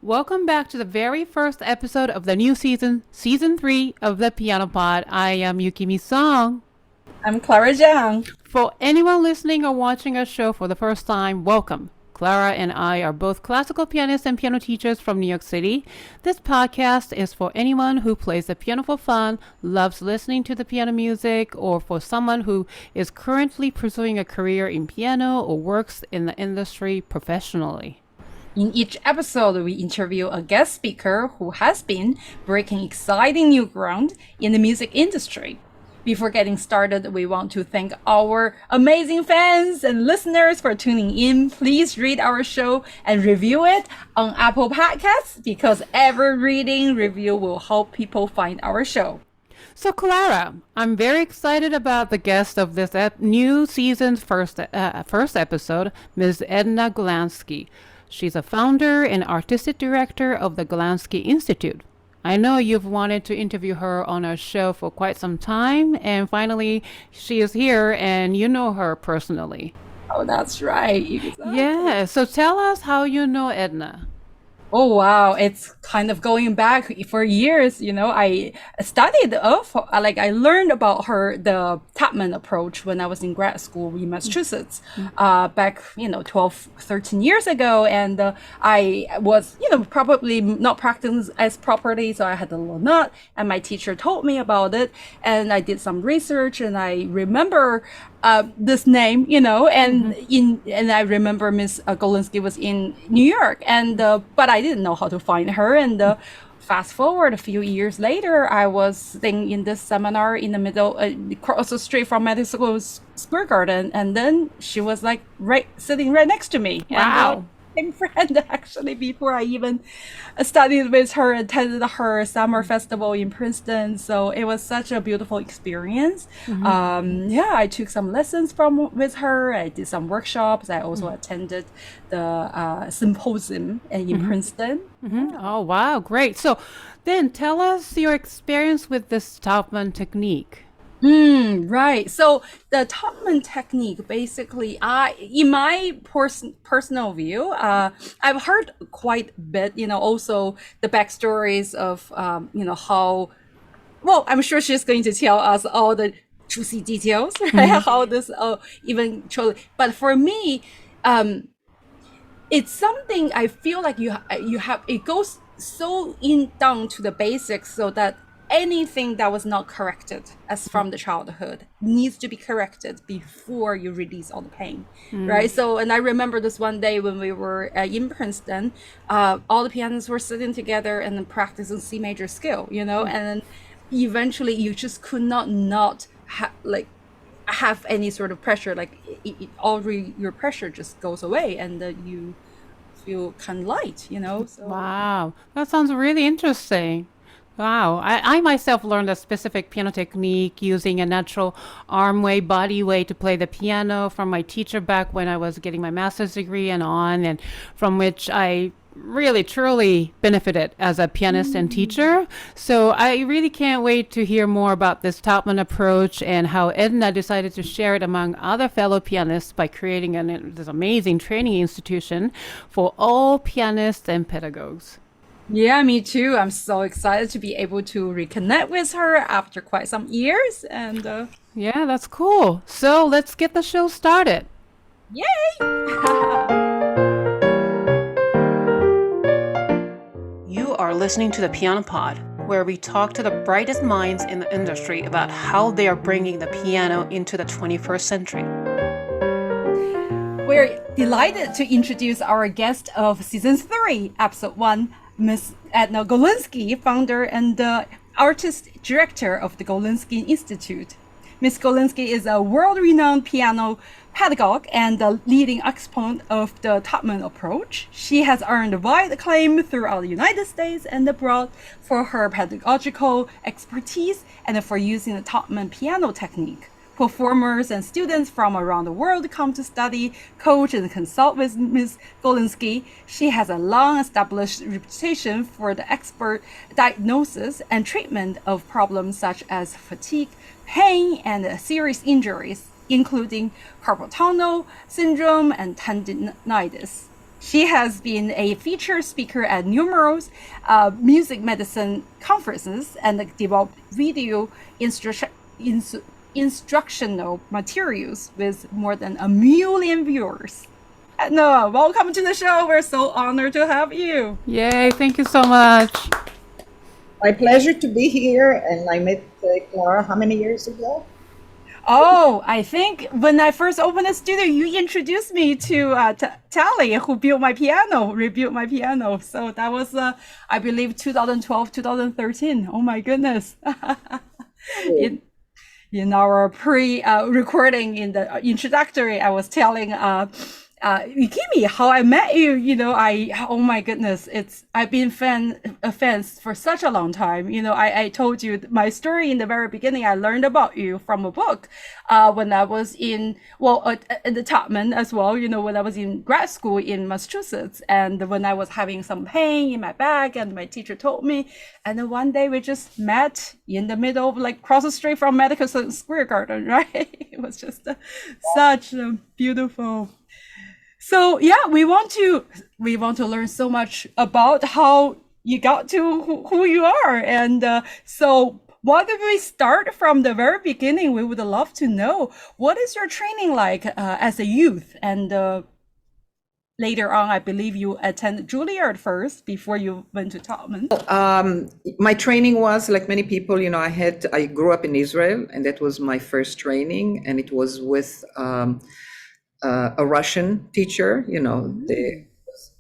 Welcome back to the very first episode of the new season, Season 3 of the Piano Pod. I am Yukimi Song. I'm Clara Zhang. For anyone listening or watching our show for the first time, welcome. Clara and I are both classical pianists and piano teachers from New York City. This podcast is for anyone who plays the piano for fun, loves listening to the piano music, or for someone who is currently pursuing a career in piano or works in the industry professionally. In each episode, we interview a guest speaker who has been breaking exciting new ground in the music industry. Before getting started, we want to thank our amazing fans and listeners for tuning in. Please read our show and review it on Apple Podcasts because every reading review will help people find our show. So, Clara, I'm very excited about the guest of this new season's first episode, Ms. Edna Golandsky. She's a founder and artistic director of the Golandsky Institute. I know you've wanted to interview her on our show for quite some time, and finally she is here and you know her personally. Oh, that's right. Exactly. Yeah, so tell us how you know Edna. Oh, wow. It's kind of going back for years. I studied I learned about the Taubman Approach when I was in grad school in Massachusetts, back, 12, 13 years ago. And I was, probably not practicing as properly. So I had a little nut and my teacher told me about it. And I did some research and I remember this name, and I remember Miss Golandsky was in New York, and but I didn't know how to find her. And fast forward a few years later, I was sitting in this seminar in the middle, across the street from Medical Square Garden, and then she was sitting right next to me. Wow. And, friend actually before I even studied with her, attended her summer festival in Princeton. So it was such a beautiful experience. I took some lessons with her. I did some workshops. I also attended the symposium in Princeton. Oh, wow, great. So then tell us your experience with this Taubman technique. Right. So the Taubman technique, basically, in my personal view, I've heard quite a bit, also the backstories of, how, well, I'm sure she's going to tell us all the juicy details, right? How this eventually, but for me, it's something I feel like you have, it goes so down to the basics so that anything that was not corrected as from the childhood needs to be corrected before you release all the pain, right? So, and I remember this one day when we were in Princeton, all the pianists were sitting together and then practicing C major scale, and then eventually you just could not have any sort of pressure, your pressure just goes away and you feel kind of light, So. Wow, that sounds really interesting. Wow. I myself learned a specific piano technique using a natural arm way, body way to play the piano from my teacher back when I was getting my master's degree and from which I really truly benefited as a pianist and teacher. So I really can't wait to hear more about this Taubman approach and how Edna decided to share it among other fellow pianists by creating this amazing training institution for all pianists and pedagogues. Yeah, me too. I'm so excited to be able to reconnect with her after quite some years. And yeah, that's cool. So let's get the show started. Yay! You are listening to the Piano Pod, where we talk to the brightest minds in the industry about how they are bringing the piano into the 21st century. We're delighted to introduce our guest of Season 3, Episode 1, Ms. Edna Golandsky, founder and artist director of the Golandsky Institute. Ms. Golandsky is a world-renowned piano pedagogue and the leading exponent of the Taubman Approach. She has earned wide acclaim throughout the United States and abroad for her pedagogical expertise and for using the Taubman piano technique. Performers and students from around the world come to study, coach, and consult with Ms. Golandsky. She has a long-established reputation for the expert diagnosis and treatment of problems such as fatigue, pain, and serious injuries, including carpal tunnel syndrome and tendinitis. She has been a featured speaker at numerous music medicine conferences and developed video instructional materials with more than 1 million viewers. Edna, welcome to the show. We're so honored to have you. Yay, thank you so much. My pleasure to be here. And I met Clara how many years ago? Oh, I think when I first opened the studio, you introduced me to Tally, who rebuilt my piano. So that was, I believe, 2012, 2013. Oh my goodness. in, in our pre-recording in the introductory, I was telling Yukimi how I met you. Oh my goodness, I've been a fan for such a long time. I told you my story in the very beginning. I learned about you from a book when I was in the Taubman as well. When I was in grad school in Massachusetts, and when I was having some pain in my back, and my teacher told me, and then one day we just met in the middle of across the street from Madison Square Garden, right? It was just such a beautiful. So yeah, we want to learn so much about how you got to who you are, and so why don't we start from the very beginning? We would love to know what is your training like as a youth, and later on, I believe you attended Juilliard first before you went to Taubman. My training was like many people. I grew up in Israel, and that was my first training, and it was with a Russian teacher, the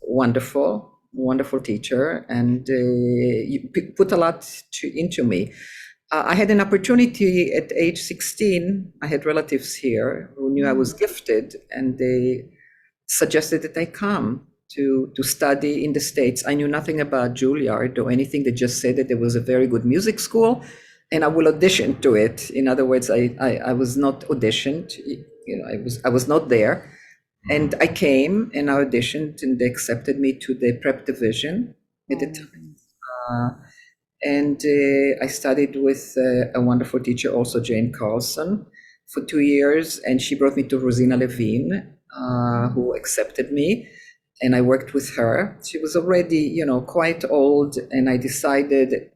wonderful teacher, and you put a lot into me. I had an opportunity at age 16. I had relatives here who knew I was gifted, and they suggested that I come to study in the States. I knew nothing about Juilliard or anything. They just said that there was a very good music school, and I will audition to it. In other words, I was not auditioned. I was not there, and I came and I auditioned, and they accepted me to the prep division at the time. And I studied with a wonderful teacher, also Jane Carlson, for 2 years, and she brought me to Rosina Lhevinne, who accepted me, and I worked with her. She was already, quite old, and I decided,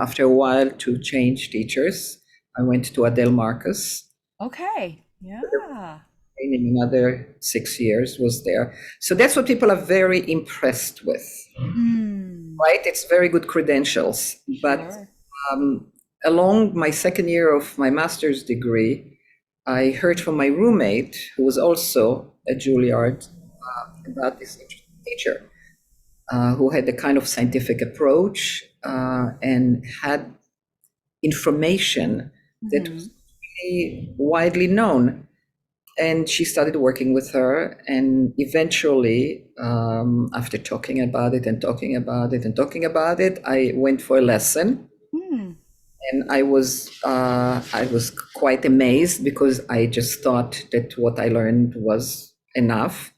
after a while, to change teachers. I went to Adele Marcus. Okay. Yeah. In another 6 years was there. So that's what people are very impressed with, right? It's very good credentials. But along my second year of my master's degree, I heard from my roommate, who was also at Juilliard, about this teacher who had a kind of scientific approach and had information that was really widely known. And she started working with her, and eventually, after talking about it, I went for a lesson, and I was quite amazed, because I just thought that what I learned was enough,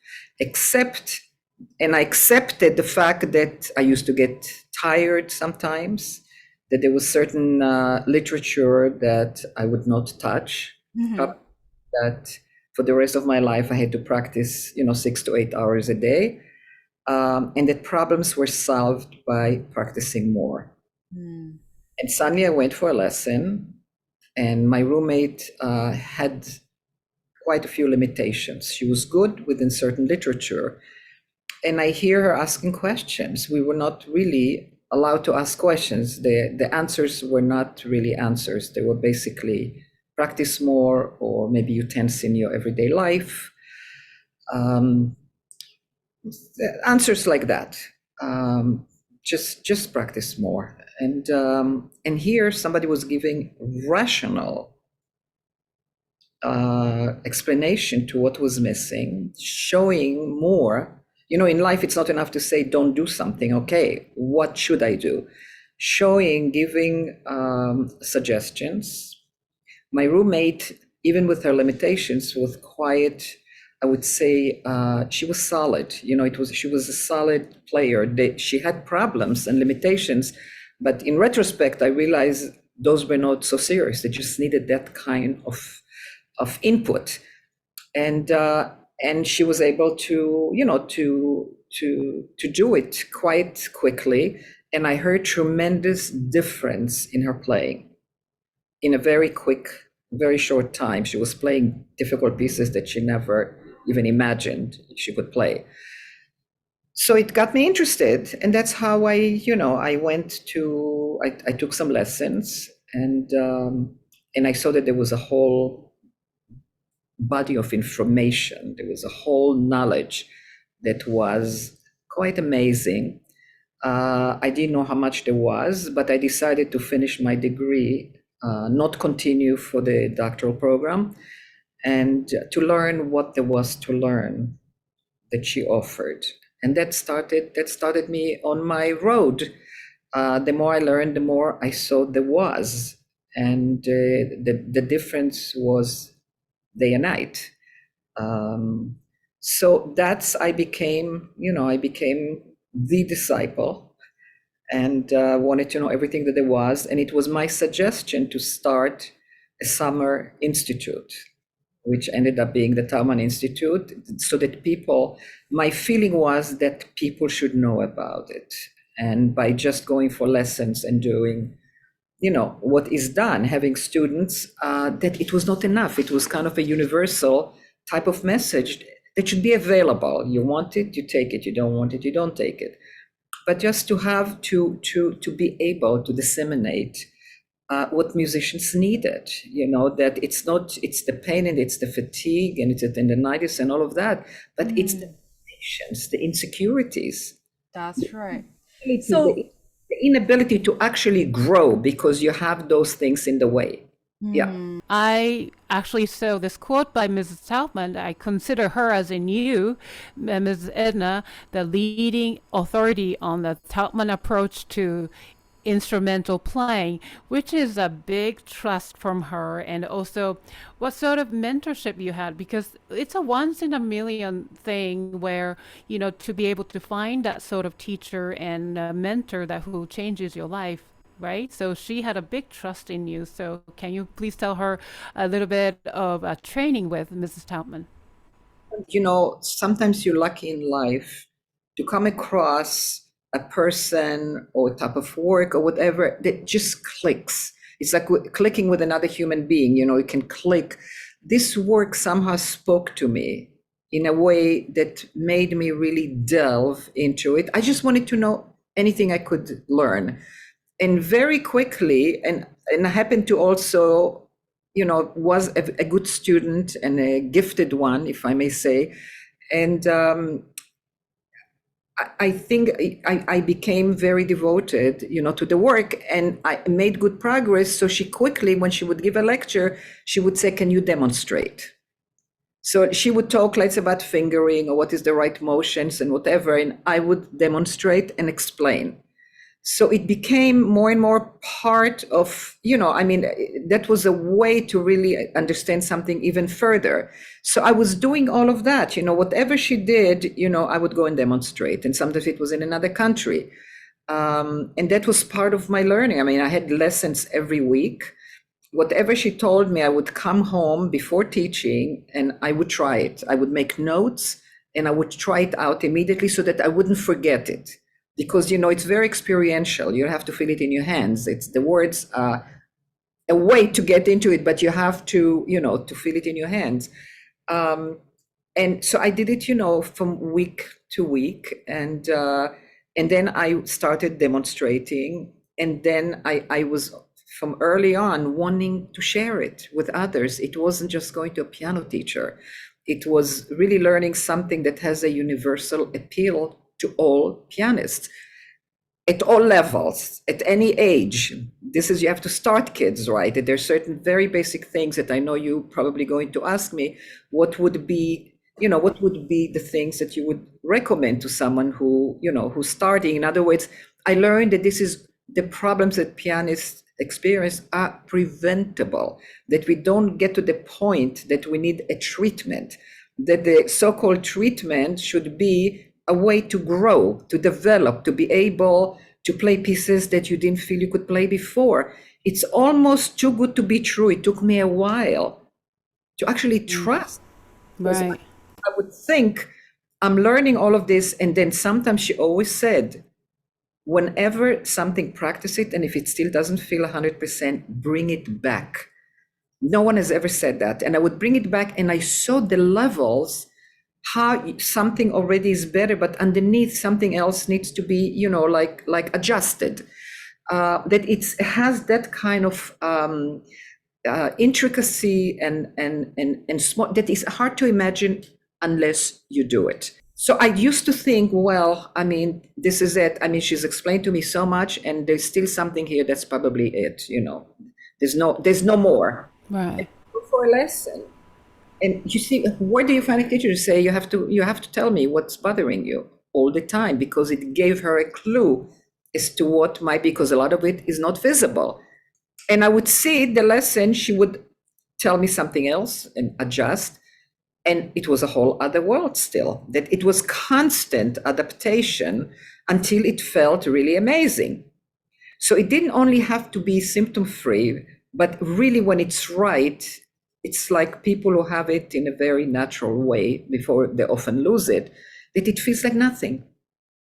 and I accepted the fact that I used to get tired sometimes, that there was certain literature that I would not touch, that for the rest of my life I had to practice 6 to 8 hours a day, and that problems were solved by practicing more. And suddenly I went for a lesson, and my roommate had quite a few limitations. She was good within certain literature, and I hear her asking questions. We were not really allowed to ask questions. The answers were not really answers. They were basically practice more, or maybe you tense in your everyday life. Answers like that. Just practice more. And here somebody was giving rational explanation to what was missing, showing more. In life, it's not enough to say, don't do something. Okay, what should I do? Giving suggestions. My roommate, even with her limitations, was quite, I would say, she was solid. She was a solid player. She had problems and limitations, but in retrospect, I realized those were not so serious. They just needed that kind of input, and she was able to to do it quite quickly, and I heard tremendous difference in her playing in a very quick, very short time. She was playing difficult pieces that she never even imagined she could play. So it got me interested, and that's how I took some lessons, and I saw that there was a whole body of information. There was a whole knowledge that was quite amazing. I didn't know how much there was, but I decided to finish my degree, not continue for the doctoral program, and to learn what there was to learn that she offered. And that started me on my road. The more I learned, the more I saw there was. And the difference was day and night. So I became the disciple, and wanted to know everything that there was. And it was my suggestion to start a summer institute, which ended up being the Taubman Institute, so that my feeling was that people should know about it. And by just going for lessons and doing, what is done, having students, that it was not enough. It was kind of a universal type of message that should be available. You want it, you take it. You don't want it, you don't take it. But just to have to be able to disseminate what musicians needed, that it's the pain and it's the fatigue and it's the tendinitis and all of that, but it's the patience, the insecurities. That's right. So the inability to actually grow because you have those things in the way. Yeah. I actually saw this quote by Mrs. Taubman. I consider her, as in you, Mrs. Edna, the leading authority on the Taubman approach to instrumental playing, which is a big trust from her. And also what sort of mentorship you had, because it's a once in a million thing where, to be able to find that sort of teacher and mentor who changes your life, right? So she had a big trust in you. So can you please tell her a little bit of training with Mrs. Taubman? Sometimes you're lucky in life to come across a person or a type of work or whatever that just clicks. It's like clicking with another human being. You can click. This work somehow spoke to me in a way that made me really delve into it. I just wanted to know anything I could learn. And very quickly, and I happened to also, was a good student and a gifted one, if I may say. And I think I became very devoted, to the work, and I made good progress. So she quickly, when she would give a lecture, she would say, "Can you demonstrate?" So she would talk, let's say, about fingering or what is the right motions and whatever, and I would demonstrate and explain. So it became more and more part of, that was a way to really understand something even further. So I was doing all of that, whatever she did, I would go and demonstrate. And sometimes it was in another country. And that was part of my learning. I had lessons every week. Whatever she told me, I would come home before teaching and I would try it. I would make notes and I would try it out immediately so that I wouldn't forget it. Because, it's very experiential. You have to feel it in your hands. It's the words are a way to get into it, but you have to, to feel it in your hands. And so I did it, from week to week. And then I started demonstrating. And then I was, from early on, wanting to share it with others. It wasn't just going to a piano teacher. It was really learning something that has a universal appeal to all pianists at all levels, at any age. You have to start kids, right? There's certain very basic things that I know you're probably going to ask me. What would be the things that you would recommend to someone who's starting? In other words, I learned that this is the problems that pianists experience are preventable, that we don't get to the point that we need a treatment, that the so-called treatment should be a way to grow, to develop, to be able to play pieces that you didn't feel you could play before. It's almost too good to be true. It took me a while to actually trust. Right. I would think I'm learning all of this. And then sometimes she always said, whenever something, practice it. And if it still doesn't feel 100%, bring it back. No one has ever said that. And I would bring it back and I saw the levels, how something already is better, but underneath something else needs to be, like adjusted. That it has that kind of intricacy and small, that is hard to imagine unless you do it. So I used to think, well, I mean, this is it. I mean, she's explained to me so much, and there's still something here. That's probably it. There's no more. Right. For a lesson, and you see, where do you find a teacher to say you have to tell me what's bothering you all the time, because it gave her a clue as to what might be, because a lot of it is not visible. And I would see the lesson, she would tell me something else and adjust. And it was a whole other world still, that it was constant adaptation until it felt really amazing. So it didn't only have to be symptom-free, but really when it's right, it's like people who have it in a very natural way before they often lose it, that it feels like nothing.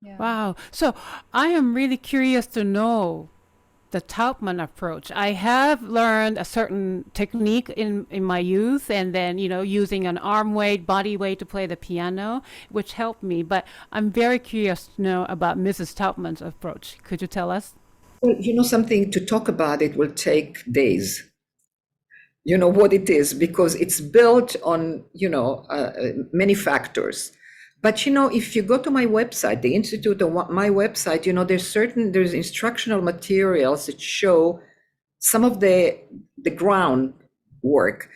Yeah. Wow. So I am really curious to know the Taubman approach. I have learned a certain technique in my youth, and then, using an arm weight, body weight to play the piano, which helped me. But I'm very curious to know about Mrs. Taubman's approach. Could you tell us? Well, something to talk about it will take days. You know what it is, because it's built on, many factors. But, if you go to my website, the Institute, or my website, there's instructional materials that show some of the groundwork.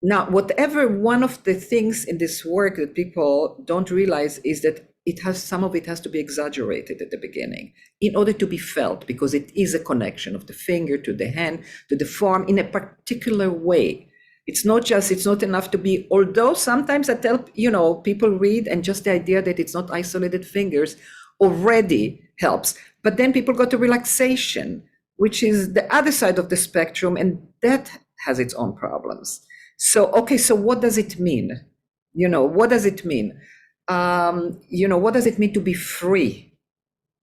Now, whatever one of the things in this work that people don't realize is that some of it has to be exaggerated at the beginning in order to be felt, because it is a connection of the finger to the hand, to the form in a particular way. It's not enough to be, although sometimes I tell, people read, and just the idea that it's not isolated fingers already helps. But then people go to relaxation, which is the other side of the spectrum, and that has its own problems. So, okay, so what does it mean? What does it mean? What does it mean to be free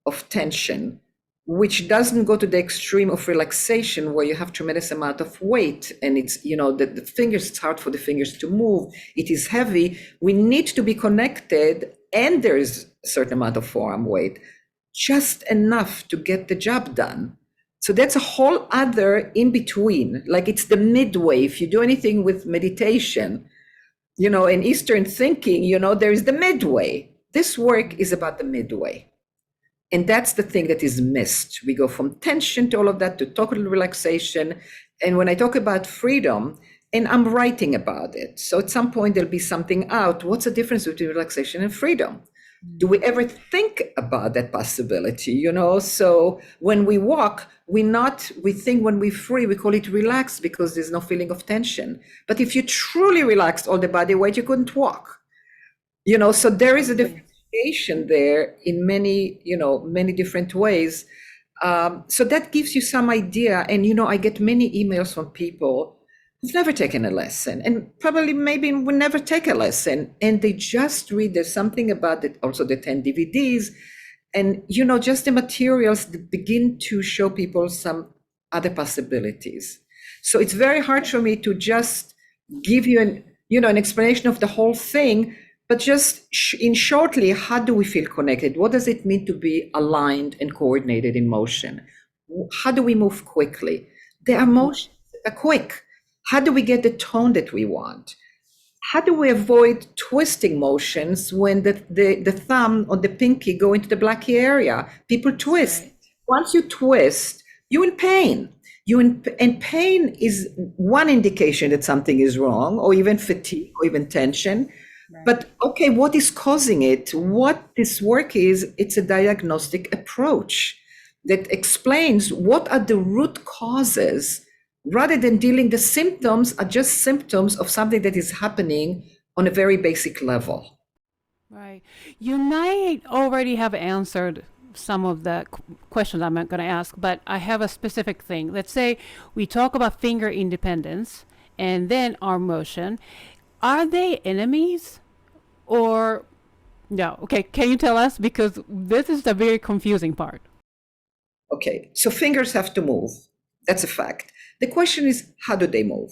of tension, which doesn't go to the extreme of relaxation where you have tremendous amount of weight, and it's, the fingers, it's hard for the fingers to move, it is heavy. We need to be connected, and there is a certain amount of forearm weight, just enough to get the job done. So that's a whole other in between, like it's the midway. If you do anything with meditation, in Eastern thinking, there is the midway. This work is about the midway. And that's the thing that is missed. We go from tension to all of that to total relaxation. And when I talk about freedom, and I'm writing about it, so at some point there'll be something out. What's the difference between relaxation and freedom? Do we ever think about that possibility? So when we walk, we think when we're free, we call it relaxed because there's no feeling of tension. But if you truly relaxed all the body weight, you couldn't walk. So there is a differentiation there in many different ways. So that gives you some idea. And, I get many emails from people who've never taken a lesson, and probably maybe will never take a lesson. And they just read, there's something about it, also the 10 DVDs, and, just the materials that begin to show people some other possibilities. So it's very hard for me to just give you an explanation of the whole thing, but just in shortly, how do we feel connected? What does it mean to be aligned and coordinated in motion? How do we move quickly? There are motions that are quick. How do we get the tone that we want? How do we avoid twisting motions when the thumb or the pinky go into the blacky area? People twist. Right. Once you twist, you're in pain. And pain is one indication that something is wrong, or even fatigue, or even tension. Right. But okay, what is causing it? What this work is, it's a diagnostic approach that explains what are the root causes, rather than dealing the symptoms are just symptoms of something that is happening on a very basic level. Right. You might already have answered some of the questions I'm going to ask, but I have a specific thing. Let's say we talk about finger independence and then arm motion. Are they enemies or Yeah. Okay. Can you tell us? Because this is the very confusing part. Okay, so fingers have to move. That's a fact. The question is, how do they move?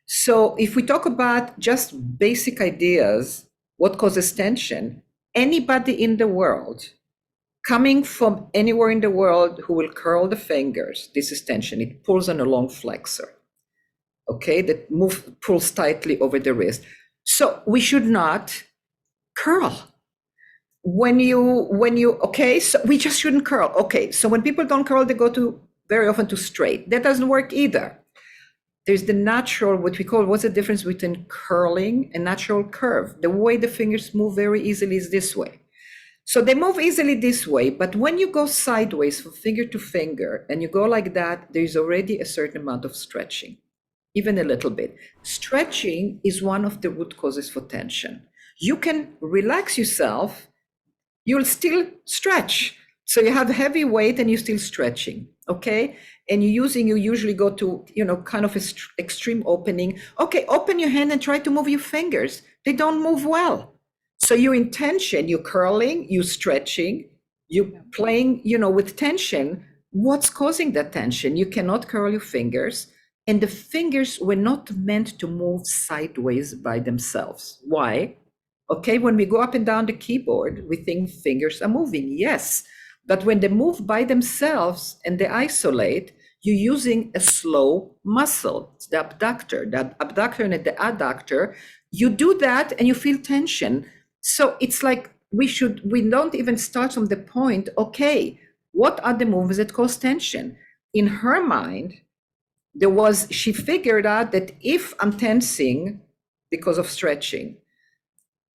So if we talk about just basic ideas, what causes tension? Anybody in the world, coming from anywhere in the world, who will curl the fingers, this is tension. It pulls on a long flexor, okay, that pulls tightly over the wrist. So we should not curl. When you okay, so we just shouldn't curl. Okay, so when people don't curl, they go to very often to straight. That doesn't work either. There's the natural, what we call, what's the difference between curling and natural curve? The way the fingers move very easily is this way. So they move easily this way, but when you go sideways from finger to finger and you go like that, there's already a certain amount of stretching, even a little bit. Stretching is one of the root causes for tension. You can relax yourself, you'll still stretch. So you have heavy weight and you're still stretching, okay? And you usually go to, kind of extreme opening. Okay, open your hand and try to move your fingers. They don't move well. So you're in tension, you're curling, you're stretching, you're playing, with tension. What's causing that tension? You cannot curl your fingers. And the fingers were not meant to move sideways by themselves. Why? Okay, when we go up and down the keyboard, we think fingers are moving. Yes, but when they move by themselves and they isolate, you're using a slow muscle. It's the abductor and the adductor. You do that and you feel tension. So it's like we don't even start from the point, okay, what are the movements that cause tension? In her mind, she figured out that if I'm tensing because of stretching,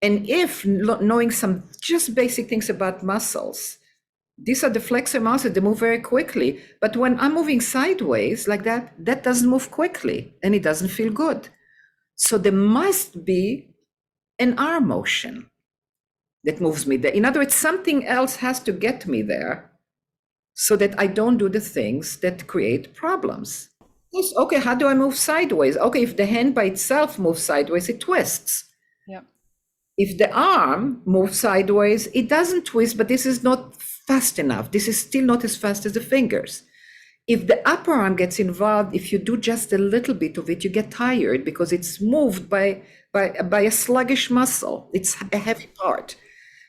and if knowing some just basic things about muscles, these are the flexor muscles, they move very quickly. But when I'm moving sideways like that, that doesn't move quickly and it doesn't feel good. So there must be an arm motion that moves me there. In other words, something else has to get me there so that I don't do the things that create problems. Okay, how do I move sideways? Okay, if the hand by itself moves sideways, it twists. Yeah. If the arm moves sideways, it doesn't twist, but this is not fast enough. This is still not as fast as the fingers. If the upper arm gets involved, if you do just a little bit of it, you get tired because it's moved by a sluggish muscle. It's a heavy part.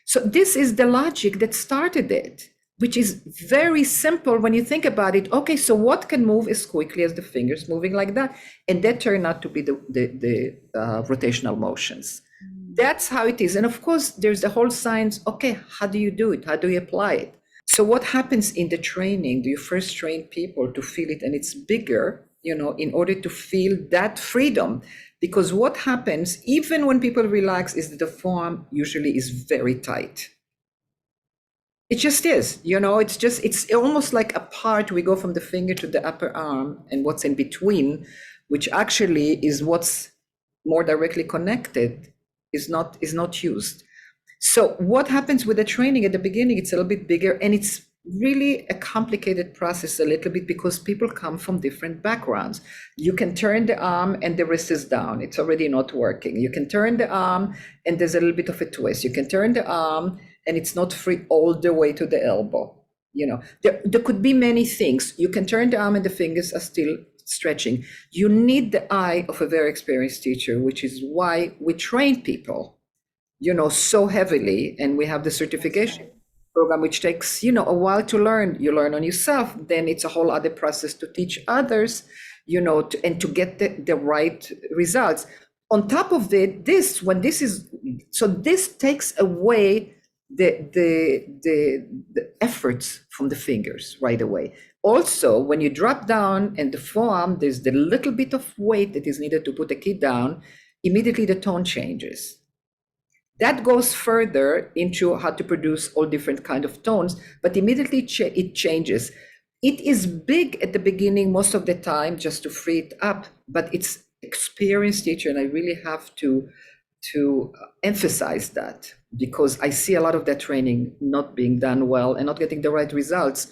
So this is the logic that started it, which is very simple when you think about it. Okay, so what can move as quickly as the fingers moving like that? And that turned out to be the rotational motions. That's how it is. And of course, there's the whole science. Okay, how do you do it? How do you apply it? So what happens in the training? Do you first train people to feel it and it's bigger, in order to feel that freedom? Because what happens, even when people relax, is that the forearm usually is very tight. It just is, it's almost like a part. We go from the finger to the upper arm and what's in between, which actually is what's more directly connected, is not used. So what happens with the training at the beginning, it's a little bit bigger and it's really a complicated process a little bit because people come from different backgrounds. You can turn the arm and the wrist is down. It's already not working. You can turn the arm and there's a little bit of a twist. You can turn the arm and it's not free all the way to the elbow. There could be many things. You can turn the arm and the fingers are still stretching. You need the eye of a very experienced teacher, which is why we train people, so heavily, and we have the certification program, which takes, a while to learn. You learn on yourself, then it's a whole other process to teach others, and to get the right results. On top of it, this takes away the efforts from the fingers right away. Also, when you drop down and the forearm, there's the little bit of weight that is needed to put the key down, immediately the tone changes. That goes further into how to produce all different kind of tones, but immediately it changes. It is big at the beginning most of the time just to free it up, but it's experienced teacher, and I really have to emphasize that because I see a lot of that training not being done well and not getting the right results.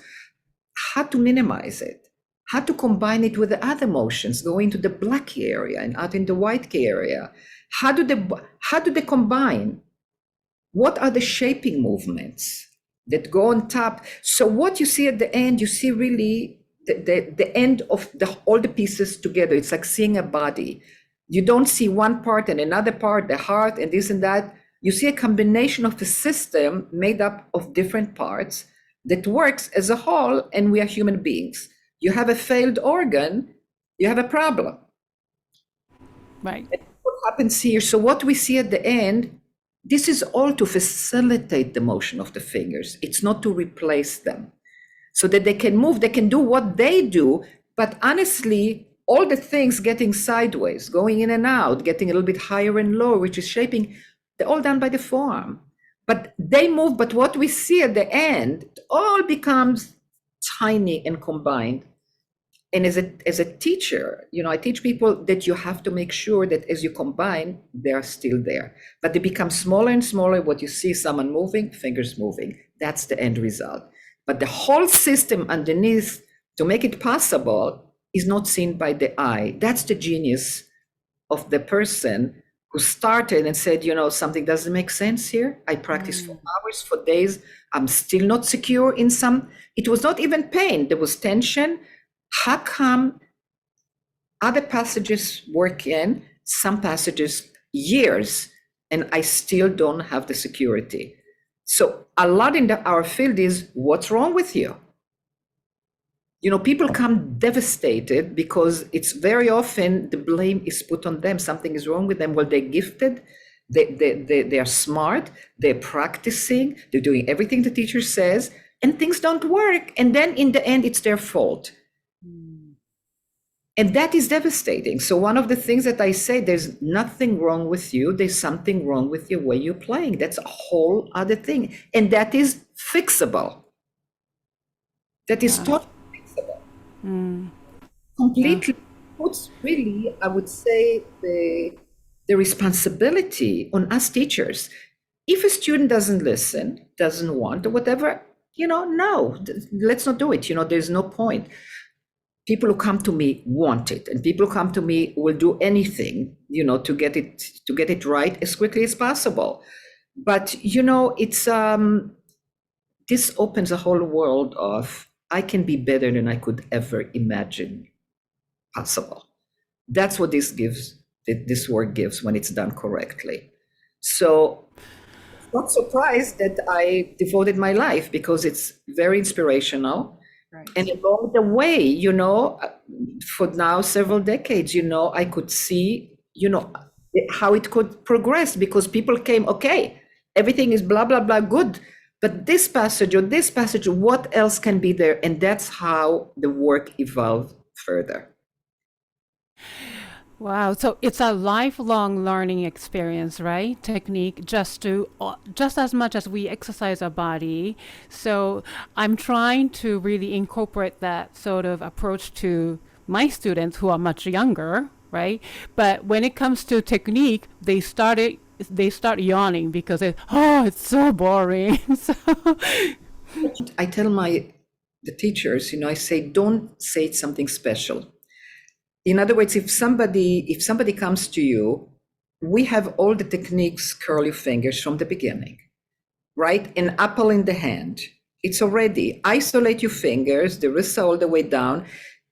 How to minimize it, how to combine it with the other motions, go into the black key area and out in the white key area. How do they combine? what are the shaping movements that go on top? So what you see at the end, you see really the end of all the pieces together. It's like seeing a body. You don't see one part and another part, the heart and this and that. You see a combination of a system made up of different parts that works as a whole, and we are human beings. You have a failed organ, you have a problem. Right. And what happens here? So what we see at the end, this is all to facilitate the motion of the fingers. It's not to replace them. So that they can move, they can do what they do, but honestly, all the things getting sideways, going in and out, getting a little bit higher and lower, which is shaping, they're all done by the forearm. But they move, but what we see at the end, it all becomes tiny and combined. And as a teacher, I teach people that you have to make sure that as you combine, they are still there. But they become smaller and smaller. What you see, someone moving, fingers moving. That's the end result. But the whole system underneath to make it possible is not seen by the eye. That's the genius of the person who started and said, something doesn't make sense here. I practice for hours, for days. I'm still not secure in some. It was not even pain. There was tension. How come other passages work in, some passages years, and I still don't have the security? So a lot in our field is, what's wrong with you? People come devastated because it's very often the blame is put on them. Something is wrong with them. Well, they're gifted, they are smart, they're practicing, they're doing everything the teacher says, and things don't work. And then in the end, it's their fault. And that is devastating. So one of the things that I say, there's nothing wrong with you. There's something wrong with your way you're playing. That's a whole other thing. And that is fixable. That is totally fixable. Completely puts really, I would say, the responsibility on us teachers. If a student doesn't listen, doesn't want, or whatever, no, let's not do it. There's no point. People who come to me want it, and people who come to me will do anything, to get it right as quickly as possible. But it's this opens a whole world of I can be better than I could ever imagine possible. That's what this gives. This work gives when it's done correctly. So, not surprised that I devoted my life because it's very inspirational. Right. And along the way, for now several decades, I could see, how it could progress because people came, okay, everything is blah, blah, blah, good. But this passage or this passage, what else can be there? And that's how the work evolved further. Wow. So it's a lifelong learning experience, right? Technique, just as much as we exercise our body. So I'm trying to really incorporate that sort of approach to my students who are much younger, right? But when it comes to technique, they start yawning because it's so boring. So I tell the teachers, I say, don't say it's something special. In other words, if somebody comes to you, we have all the techniques, curl your fingers from the beginning, right? An apple in the hand. It's already isolate your fingers, the wrists all the way down.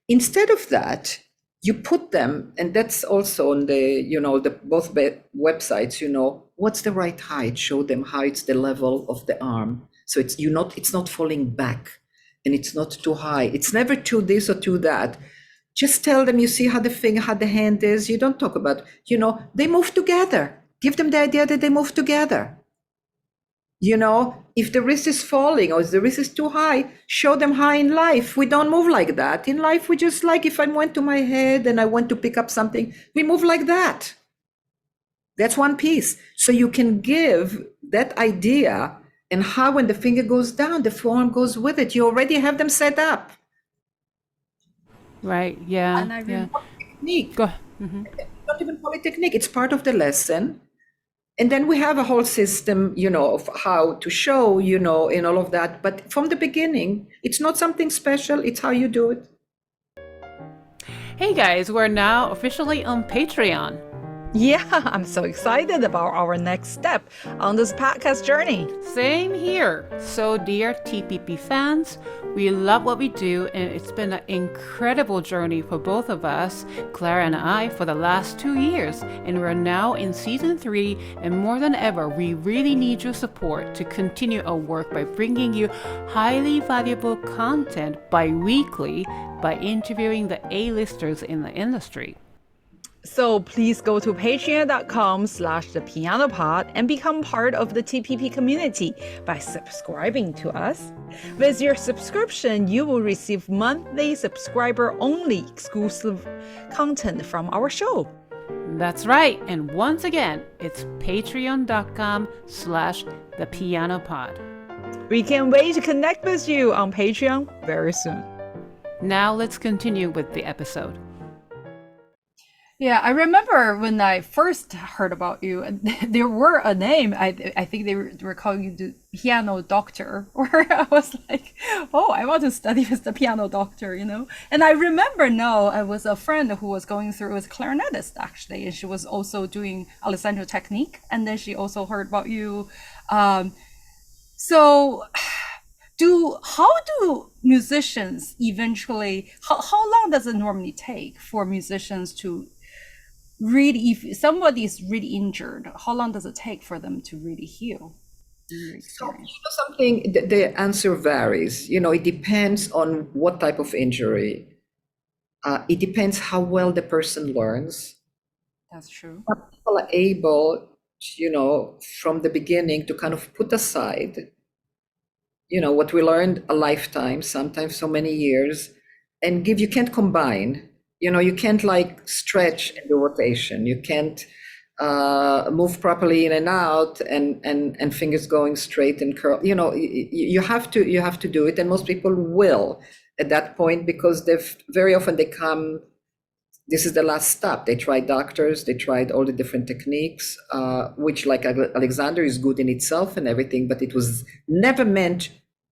Instead of that, you put them, and that's also on the both websites, what's the right height? Show them how it's the level of the arm. So it's not falling back and it's not too high. It's never too this or too that. Just tell them, you see how the hand is. You don't talk about, they move together. Give them the idea that they move together. If the wrist is falling or if the wrist is too high, show them how in life we don't move like that. In life, we just if I went to my head and I went to pick up something, we move like that. That's one piece. So you can give that idea and how when the finger goes down, the forearm goes with it. You already have them set up. Right. Yeah. And I really technique. Mm-hmm. Not even call it technique. It's part of the lesson. And then we have a whole system, of how to show, and all of that. But from the beginning, it's not something special. It's how you do it. Hey guys, we're now officially on Patreon. Yeah, I'm so excited about our next step on this podcast journey. Same here. So, dear TPP fans, we love what we do, and it's been an incredible journey for both of us, Clara and I, for the last 2 years. And we're now in season 3, and more than ever, we really need your support to continue our work by bringing you highly valuable content bi-weekly by interviewing the A-listers in the industry. So please go to patreon.com/thepianopod and become part of the TPP community by subscribing to us. With your subscription, you will receive monthly subscriber-only exclusive content from our show. That's right. And once again, it's patreon.com/thepianopod. We can't wait to connect with you on Patreon very soon. Now let's continue with the episode. Yeah, I remember when I first heard about you, there were a name. I think they were calling you the piano doctor, where I was like, oh, I want to study with the piano doctor, you know. And I remember now, I was a friend who was going through as a clarinetist actually, and she was also doing Alessandro technique, and then she also heard about you. So how do musicians eventually, how long does it normally take for musicians to really, if somebody is really injured, how long does it take for them to really heal? So, something, the answer varies. It depends on what type of injury. It depends how well the person learns. That's true. Some people are able, from the beginning to kind of put aside, what we learned a lifetime, sometimes so many years, and you can't combine. You can't like stretch in the rotation. You can't move properly in and out, and fingers going straight and curl. You have to do it, and most people will at that point, because very often they come. This is the last stop. They tried doctors. They tried all the different techniques, which, like Alexander, is good in itself and everything, but it was never meant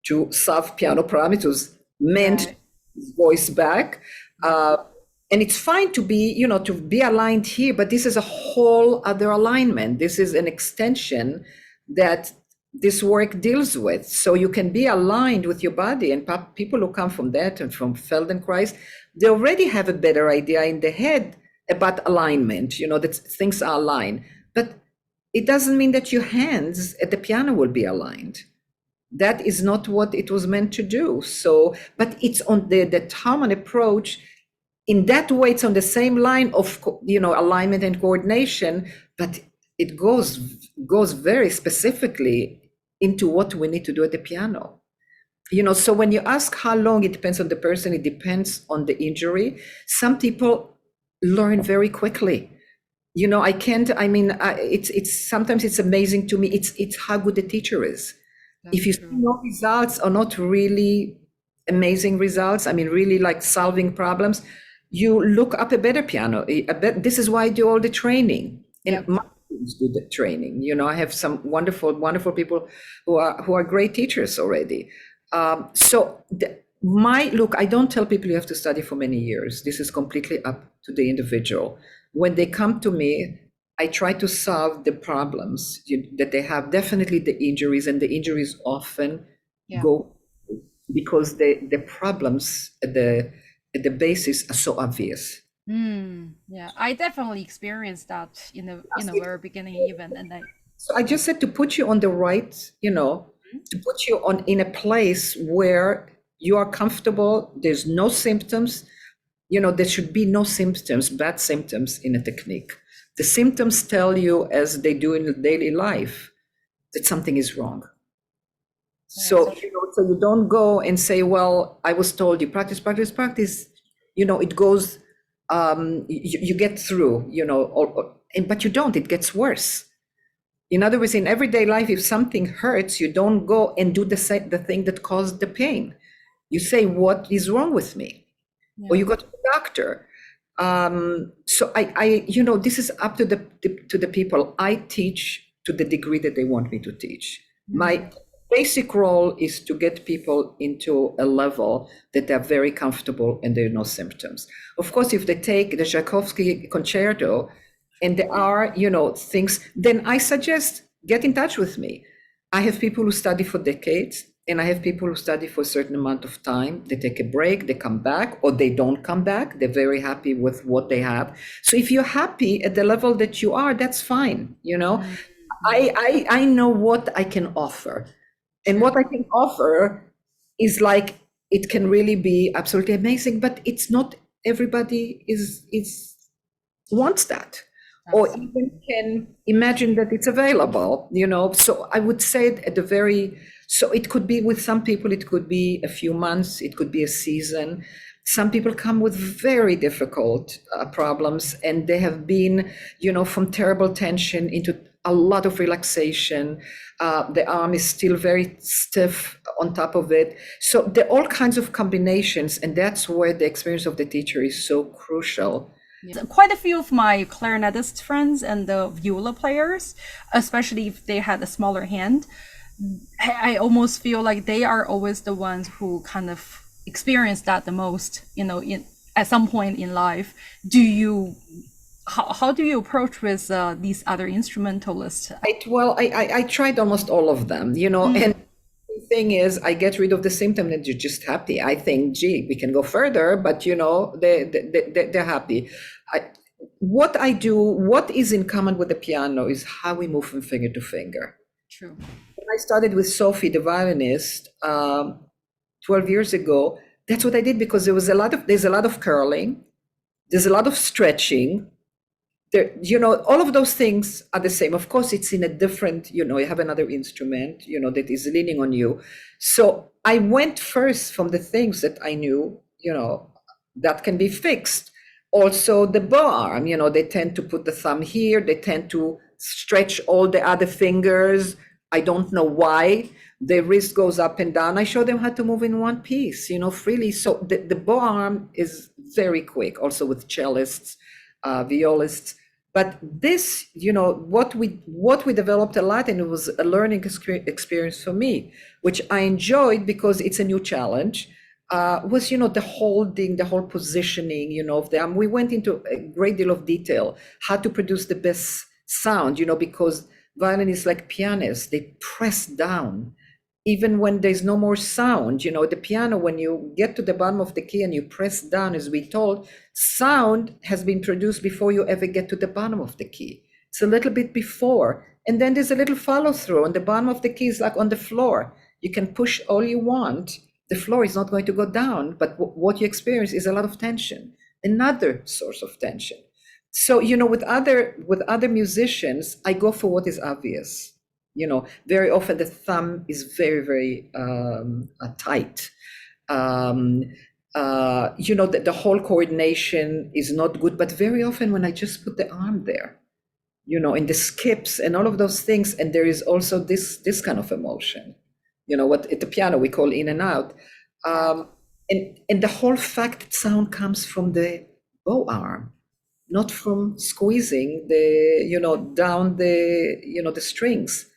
to solve piano problem. It was meant to voice back. And it's fine to be, to be aligned here, but this is a whole other alignment. This is an extension that this work deals with. So you can be aligned with your body, and people who come from that and from Feldenkrais, they already have a better idea in the head about alignment, that things are aligned. But it doesn't mean that your hands at the piano will be aligned. That is not what it was meant to do. So, but it's on the Taubman approach. In that way, it's on the same line of, alignment and coordination, but it goes very specifically into what we need to do at the piano. So when you ask how long, it depends on the person, it depends on the injury. Some people learn very quickly. It's sometimes it's amazing to me. It's how good the teacher is. That's if you true. see no results or not really amazing results, really like solving problems, you look up a better piano. This is why I do all the training. And my students do the training. I have some wonderful, wonderful people who are great teachers already. Look, I don't tell people you have to study for many years. This is completely up to the individual. When they come to me, I try to solve the problems that they have, definitely the injuries, and the injuries often go because the problems at the basis are so obvious. Yeah, I definitely experienced that in the very beginning even, and So I just said to put you on the right, to put you in a place where you are comfortable. There's no symptoms. There should be no symptoms, bad symptoms in a technique. The symptoms tell you, as they do in daily life, that something is wrong. So, so you don't go and say, well, I was told you practice. It goes, you get through, but you don't, it gets worse. In other words, in everyday life, if something hurts, you don't go and do the thing that caused the pain. You say, what is wrong with me? Or you go to the doctor. So this is up to the people. I teach to the degree that they want me to teach. My basic role is to get people into a level that they're very comfortable and there are no symptoms. Of course, if they take the Tchaikovsky concerto, and there are, things, then I suggest get in touch with me. I have people who study for decades, and I have people who study for a certain amount of time. They take a break, they come back, or they don't come back. They're very happy with what they have. So if you're happy at the level that you are, that's fine. I know what I can offer. And what I can offer is like, it can really be absolutely amazing, but it's not everybody is wants that, or even can imagine that it's available, So I would say at the very, so it could be with some people, it could be a few months, it could be a season. Some people come with very difficult problems, and they have been, from terrible tension into a lot of relaxation. The arm is still very stiff on top of it. So there are all kinds of combinations, and that's where the experience of the teacher is so crucial. Quite a few of my clarinetist friends and the viola players, especially if they had a smaller hand, I almost feel like they are always the ones who kind of experience that the most, at some point in life. How do you approach with these other instrumentalists? I tried almost all of them, and the thing is, I get rid of the symptom and you're just happy. I think, gee, we can go further, but they're happy. What I do, what is in common with the piano is how we move from finger to finger. True. When I started with Sophie, the violinist, 12 years ago, that's what I did, because there's a lot of curling, there's a lot of stretching. There, all of those things are the same. Of course, it's in a different, you have another instrument, that is leaning on you. So I went first from the things that I knew, that can be fixed. Also the bow arm, they tend to put the thumb here, they tend to stretch all the other fingers. I don't know why. The wrist goes up and down. I show them how to move in one piece, freely. So the bow arm is very quick, also with cellists, violists. But this, what we developed a lot, and it was a learning experience for me, which I enjoyed because it's a new challenge, was, the holding, the whole positioning, of the arm. We went into a great deal of detail, how to produce the best sound, because violinists, like pianists, they press down. Even when there's no more sound, the piano, when you get to the bottom of the key and you press down, as we told, sound has been produced before you ever get to the bottom of the key. It's a little bit before. And then there's a little follow through, and the bottom of the key is like on the floor. You can push all you want. The floor is not going to go down, but what you experience is a lot of tension, another source of tension. So, with other musicians, I go for what is obvious. Very often the thumb is very, very tight. The whole coordination is not good, but very often when I just put the arm there, in the skips and all of those things, and there is also this kind of emotion, what at the piano we call in and out. And the whole fact that sound comes from the bow arm, not from squeezing down the strings.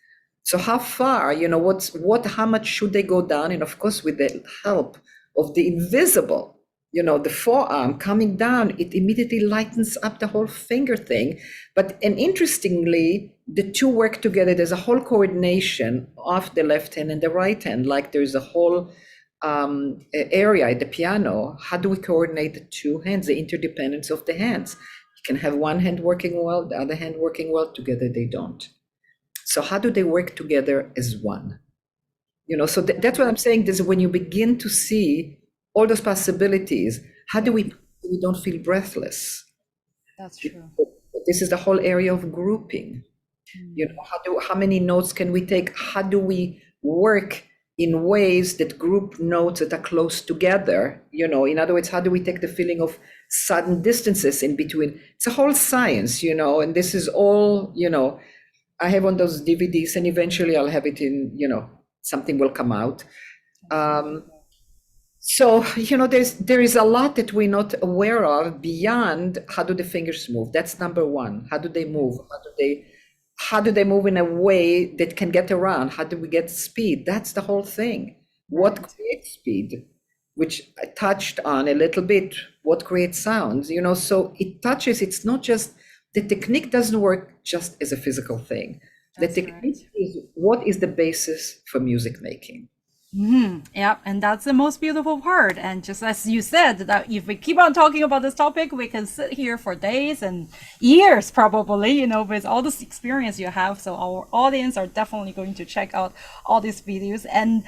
So how far, how much should they go down? And of course, with the help of the invisible, the forearm coming down, it immediately lightens up the whole finger thing. And interestingly, the two work together. There's a whole coordination of the left hand and the right hand, like there's a whole area at the piano. How do we coordinate the two hands, the interdependence of the hands? You can have one hand working well, the other hand working well, together they don't. So how do they work together as one? So that's what I'm saying. This is when you begin to see all those possibilities. How do we don't feel breathless? That's true. This is the whole area of grouping. How many notes can we take? How do we work in ways that group notes that are close together? In other words, how do we take the feeling of sudden distances in between? It's a whole science, and this is all, I have on those DVDs, and eventually I'll have it in, something will come out. So, there is a lot that we're not aware of beyond how do the fingers move. That's number one. How do they move? How do they move in a way that can get around? How do we get speed? That's the whole thing. What creates speed? Which I touched on a little bit. What creates sounds? So it touches, it's not just the technique doesn't work just as a physical thing. The That's technique right. is what is the basis for music making. Yeah, and that's the most beautiful part. And just as you said, that if we keep on talking about this topic, we can sit here for days and years, probably, with all this experience you have. So our audience are definitely going to check out all these videos. And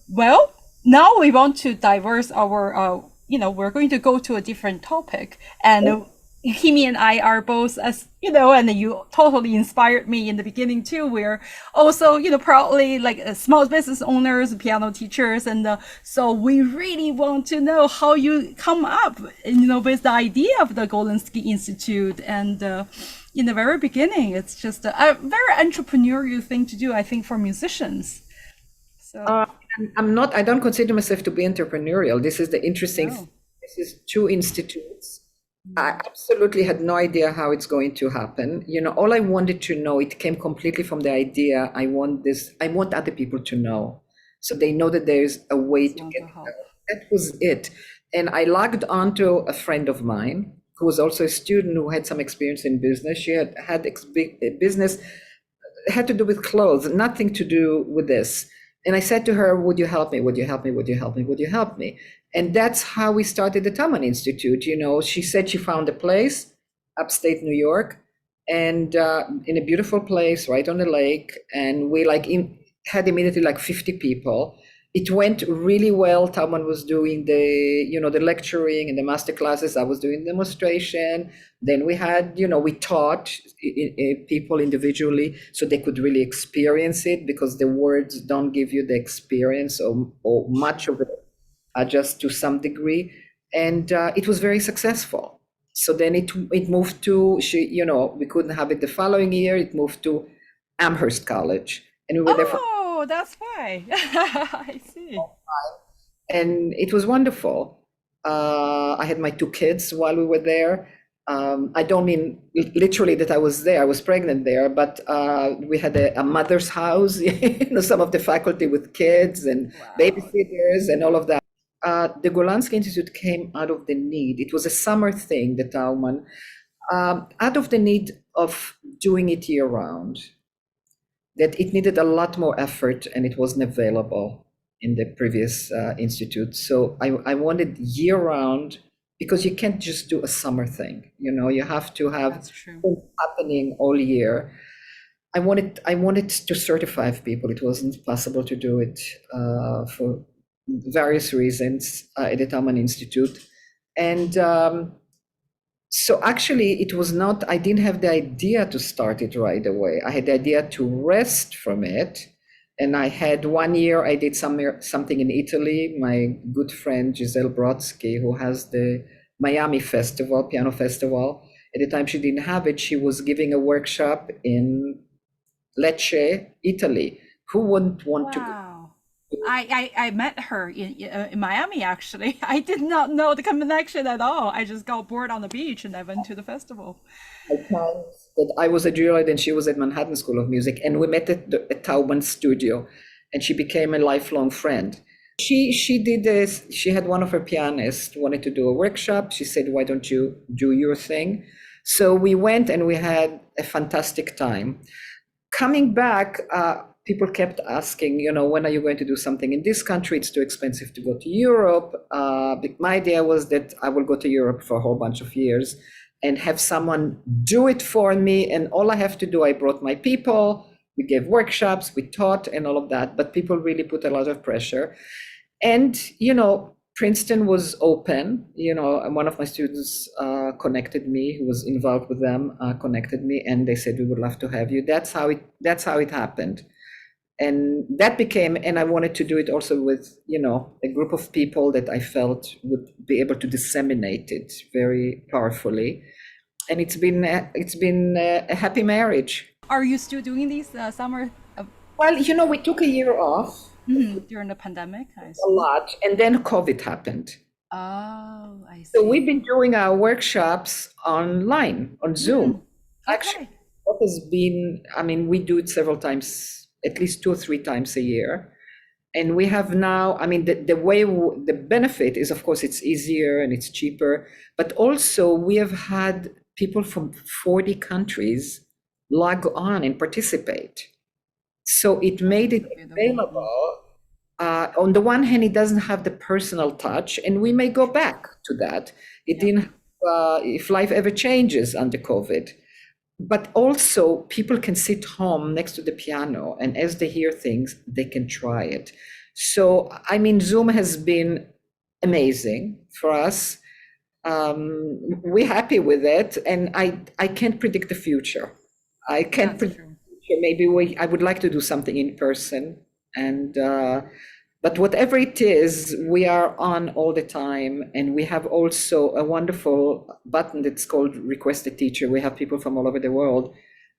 well, now we want to diverse our, we're going to go to a different topic. And Kimi and I are both, as and you totally inspired me in the beginning too. We're also, proudly like small business owners, piano teachers, and so we really want to know how you come up, with the idea of the Golandsky Institute. And in the very beginning, it's just a very entrepreneurial thing to do, I think, for musicians. So I don't consider myself to be entrepreneurial. This is the interesting thing. This is two institutes. I absolutely had no idea how it's going to happen. All I wanted to know, it came completely from the idea. I want other people to know, so they know that there's a way to get help. That was it. And I logged onto a friend of mine who was also a student who had some experience in business. She had business, had to do with clothes, nothing to do with this. And I said to her, would you help me? Would you help me? Would you help me? Would you help me? And that's how we started the Taubman Institute. She said she found a place, upstate New York, and in a beautiful place right on the lake. And we had immediately 50 people. It went really well. Taubman was doing the lecturing and the master classes. I was doing the demonstration. Then we had, we taught people individually so they could really experience it, because the words don't give you the experience or much of it. Just to some degree, and it was very successful. So then it moved to we couldn't have it the following year. It moved to Amherst College, and we were there for. Oh, that's why. I see. And it was wonderful. I had my 2 kids while we were there. I don't mean literally that I was there. I was pregnant there, but we had a mother's house. Some of the faculty with kids and babysitters and all of that. The Golandsky Institute came out of the need. It was a summer thing, the Taubman, out of the need of doing it year round, that it needed a lot more effort and it wasn't available in the previous institute. So I wanted year round, because you can't just do a summer thing. You have to have things happening all year. I wanted to certify people. It wasn't possible to do it for various reasons at the Taubman Institute. And so actually it was not, I didn't have the idea to start it right away. I had the idea to rest from it. And I had 1 year, I did something in Italy. My good friend Giselle Brodsky, who has the Miami Festival, piano festival. At the time she didn't have it, she was giving a workshop in Lecce, Italy. Who wouldn't want to go? I met her in Miami, actually. I did not know the connection at all. I just got bored on the beach and I went to the festival. That I was at Juilliard and she was at Manhattan School of Music, and we met at Taubman studio, and she became a lifelong friend. She did this. She had one of her pianists wanted to do a workshop. She said, why don't you do your thing? So we went and we had a fantastic time. Coming back, people kept asking, when are you going to do something in this country? It's too expensive to go to Europe. My idea was that I will go to Europe for a whole bunch of years and have someone do it for me. And all I have to do, I brought my people, we gave workshops, we taught and all of that, but people really put a lot of pressure. And, Princeton was open, and one of my students connected me, who was involved with them, connected me, and they said, we would love to have you. That's how it happened. And that became, and I wanted to do it also with, a group of people that I felt would be able to disseminate it very powerfully. And it's been a happy marriage. Are you still doing these summer? Well, we took a year off. During the pandemic? A lot. And then COVID happened. Oh, I see. So we've been doing our workshops online, on Zoom. Actually, what has been, we do it several times, at least 2 or 3 times a year. And we have now, the benefit is, of course, it's easier and it's cheaper, but also we have had people from 40 countries log on and participate. So it made it available. On the one hand, it doesn't have the personal touch, and we may go back to that. It didn't, if life ever changes under COVID. But also, people can sit home next to the piano, and as they hear things, they can try it. So, I mean, Zoom has been amazing for us. We're happy with it, and I can't predict the future. I can't predict the future. Maybe I would like to do something in person, and but whatever it is, we are on all the time, and we have also a wonderful button that's called Request a Teacher. We have people from all over the world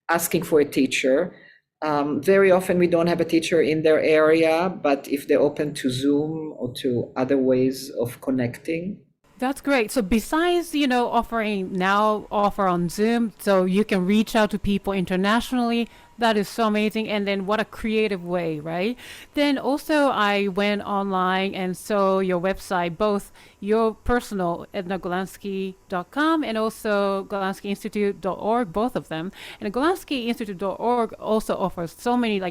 asking for a teacher. Very often we don't have a teacher in their area, but if they're open to Zoom or to other ways of connecting. That's great. So besides, offer on Zoom, so you can reach out to people internationally. That is so amazing. And then what a creative way, right? Then also I went online and saw your website, both your personal ednagolansky.com and also golandskyinstitute.org, both of them. And golandskyinstitute.org also offers so many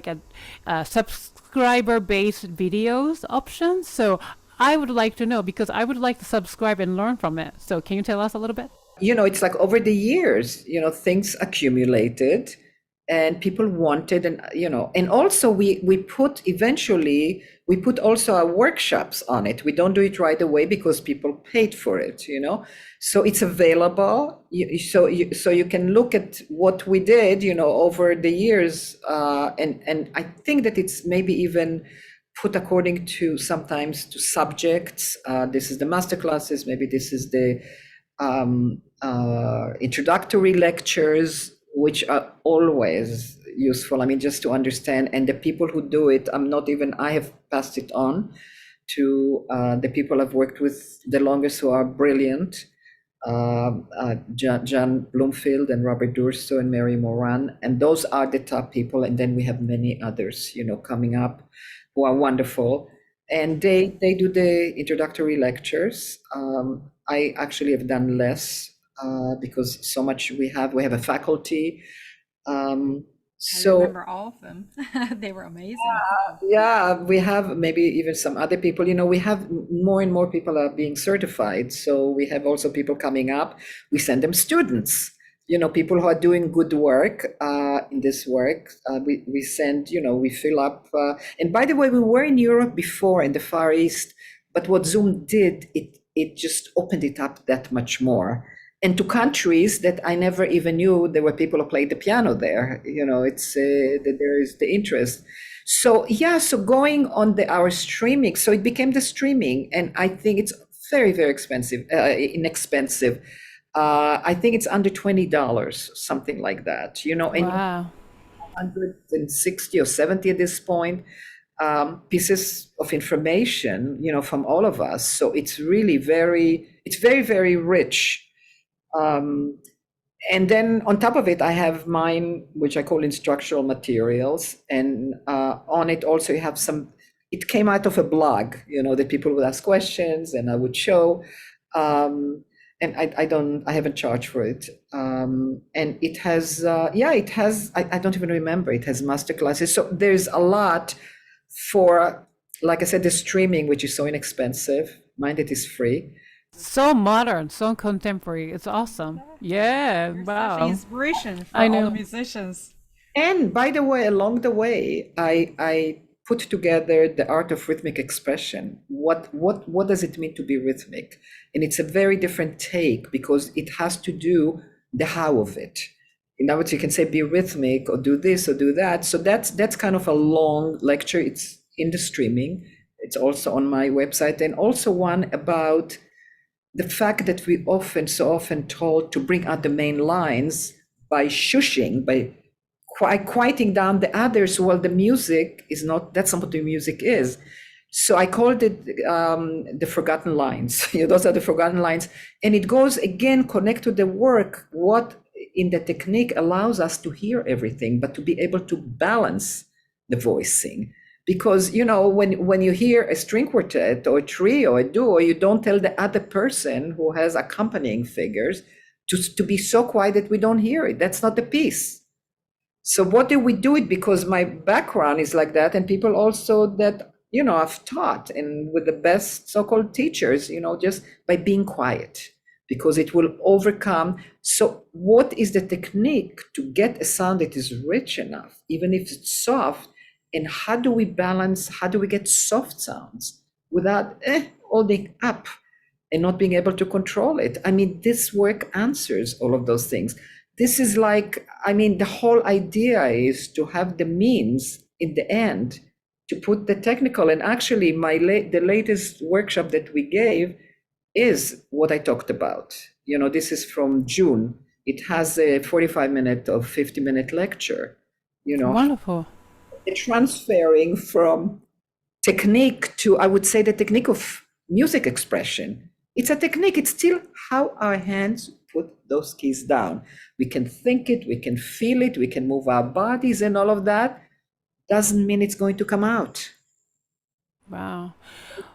subscriber-based videos options. So I would like to know, because I would like to subscribe and learn from it. So can you tell us a little bit? It's like over the years, things accumulated and people wanted, and also we put also our workshops on it. We don't do it right away because people paid for it, so it's available. So you can look at what we did, over the years. And I think that it's maybe even put according to sometimes to subjects. This is the master classes, maybe this is the introductory lectures, which are always useful. I mean, just to understand, and the people who do it, I have passed it on to the people I've worked with the longest, who are brilliant, John Bloomfield and Robert Durso and Mary Moran, and those are the top people. And then we have many others, coming up, who are wonderful, and they do the introductory lectures. I actually have done less because so much we have a faculty. I remember all of them. They were amazing. Yeah, we have maybe even some other people. We have more and more people are being certified. So we have also people coming up. We send them students. People who are doing good work in this work, we send, we fill up. And by the way, we were in Europe before, in the Far East, but what Zoom did, it just opened it up that much more. And to countries that I never even knew there were people who played the piano there. It's that there is the interest. So so going on our streaming, so it became the streaming, and I think it's very, very inexpensive. I think it's under $20, something like that, and Wow. 160 or 70 at this point, pieces of information, from all of us. So it's really very, very rich. And then on top of it, I have mine, which I call instructional materials. And on it also you have it came out of a blog, that people would ask questions and I would show. And I haven't charged for it. And it has, I don't even remember, it has master classes. So there's a lot for, like I said, the streaming, which is so inexpensive. Mine, it is free. So modern, so contemporary. It's awesome. Yeah, You're wow. such an inspiration for I all know. the musicians. And by the way, along the way, I put together the art of rhythmic expression. What does it mean to be rhythmic? And it's a very different take because it has to do the how of it. In other words, you can say be rhythmic or do this or do that. So that's kind of a long lecture. It's in the streaming. It's also on my website, and also one about the fact that we so often told to bring out the main lines by shushing, by quieting down the others. Well, the music is not, that's not what the music is. So I called it the forgotten lines. Those are the forgotten lines. And it goes, again, connect to the work, what in the technique allows us to hear everything, but to be able to balance the voicing. Because, when you hear a string quartet or a trio or a duo, you don't tell the other person who has accompanying figures, to be so quiet that we don't hear it. That's not the piece. So what do we do it? Because my background is like that, and people also that, I've taught and with the best so-called teachers, just by being quiet, because it will overcome. So what is the technique to get a sound that is rich enough, even if it's soft? And how do we balance, how do we get soft sounds without holding up and not being able to control it? I mean, this work answers all of those things. This is like, the whole idea is to have the means in the end to put the technical. And actually, the latest workshop that we gave is what I talked about. This is from June. It has a 45-minute or 50-minute lecture. Wonderful. Transferring from technique to, I would say, the technique of music expression. It's a technique. It's still how our hands put those keys down. We can think it, we can feel it, we can move our bodies and all of that. Doesn't mean it's going to come out. Wow.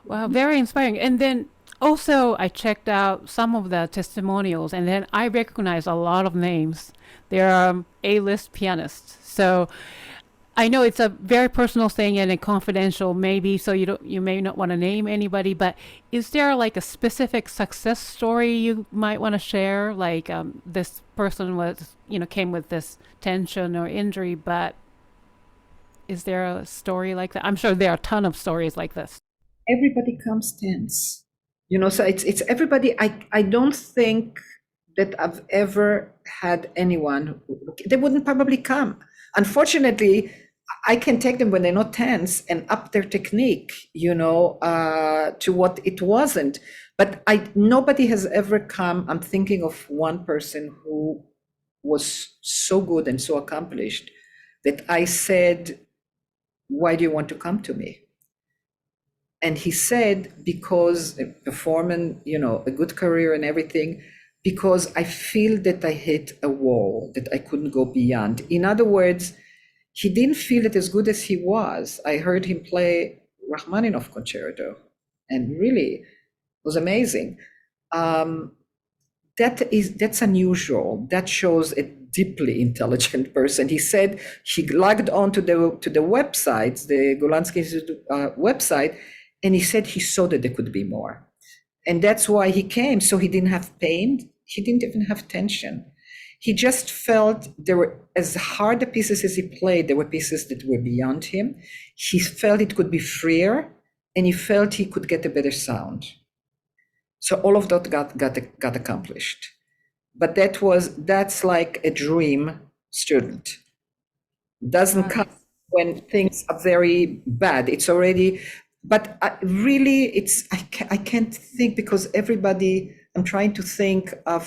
Wow, very inspiring. And then also I checked out some of the testimonials, and then I recognize a lot of names. They're A-list pianists. So I know it's a very personal thing and a confidential maybe, so you may not want to name anybody, but is there like a specific success story you might want to share? Like this person was, came with this tension or injury, but is there a story like that? I'm sure there are a ton of stories like this. Everybody comes tense. So it's everybody. I don't think that I've ever had anyone they wouldn't probably come. Unfortunately, I can take them when they're not tense and up their technique, to what it wasn't. But nobody has ever come. I'm thinking of one person who was so good and so accomplished that I said, "Why do you want to come to me?" And he said, because performing, a good career and everything, because I feel that I hit a wall, that I couldn't go beyond. In other words, he didn't feel it as good as he was. I heard him play Rachmaninoff concerto, and really it was amazing. That's unusual. That shows a deeply intelligent person. He said he logged on to the website, the Golandsky Institute website, and he said he saw that there could be more. And that's why he came. So he didn't have pain. He didn't even have tension. He just felt there were, as hard the pieces as he played, there were pieces that were beyond him. He felt it could be freer, and he felt he could get a better sound. So all of that got accomplished. But that's like a dream student. Doesn't come when things are very bad. It's already, but really, I can't think, because everybody, I'm trying to think of